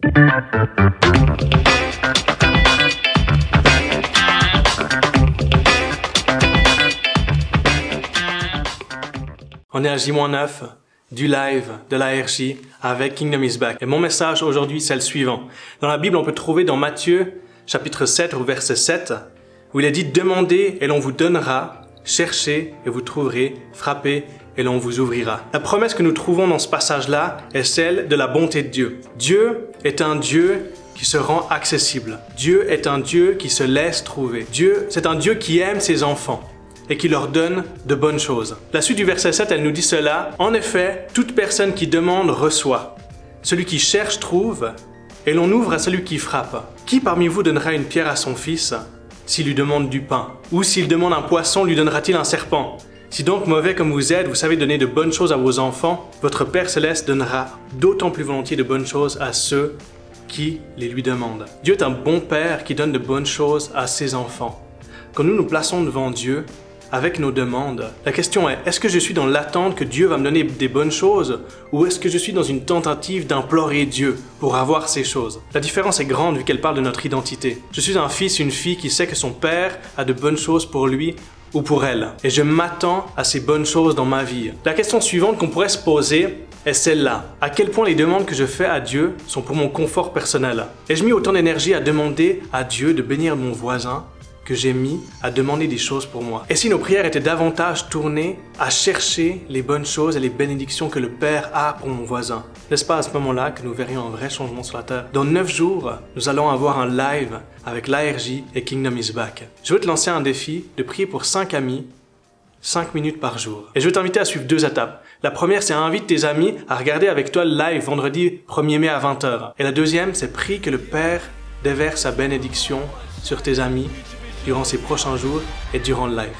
On est à J-9 du live de l'ARJ avec Kingdom is Back. Et mon message aujourd'hui, c'est le suivant. Dans la Bible, on peut trouver dans Matthieu, chapitre 7, au verset 7, où il est dit « Demandez et l'on vous donnera, cherchez et vous trouverez, frappez et l'on vous ouvrira ». La promesse que nous trouvons dans ce passage-là est celle de la bonté de Dieu. Dieu est un Dieu qui se rend accessible. Dieu est un Dieu qui se laisse trouver. Dieu, c'est un Dieu qui aime ses enfants et qui leur donne de bonnes choses. La suite du verset 7, elle nous dit cela. En effet, toute personne qui demande reçoit. Celui qui cherche trouve, et l'on ouvre à celui qui frappe. Qui parmi vous donnera une pierre à son fils s'il lui demande du pain? Ou s'il demande un poisson, lui donnera-t-il un serpent? Si donc mauvais comme vous êtes, vous savez donner de bonnes choses à vos enfants, votre Père Céleste donnera d'autant plus volontiers de bonnes choses à ceux qui les lui demandent. Dieu est un bon Père qui donne de bonnes choses à ses enfants. Quand nous nous plaçons devant Dieu, avec nos demandes, la question est, est-ce que je suis dans l'attente que Dieu va me donner des bonnes choses ou est-ce que je suis dans une tentative d'implorer Dieu pour avoir ces choses? La différence est grande vu qu'elle parle de notre identité. Je suis un fils, une fille qui sait que son père a de bonnes choses pour lui ou pour elle. Et je m'attends à ces bonnes choses dans ma vie. La question suivante qu'on pourrait se poser est celle-là. À quel point les demandes que je fais à Dieu sont pour mon confort personnel? Ai-je mis autant d'énergie à demander à Dieu de bénir mon voisin que j'ai mis à demander des choses pour moi? Et si nos prières étaient davantage tournées à chercher les bonnes choses et les bénédictions que le Père a pour mon voisin? N'est-ce pas à ce moment-là que nous verrions un vrai changement sur la terre? Dans 9 jours, nous allons avoir un live avec l'ARJ et Kingdom is Back. Je veux te lancer un défi de prier pour 5 amis, 5 minutes par jour. Et je veux t'inviter à suivre 2 étapes. La première, c'est invite tes amis à regarder avec toi le live vendredi 1er mai à 20 h. Et la deuxième, c'est prie que le Père déverse sa bénédiction sur tes amis durant ces prochains jours et durant le live.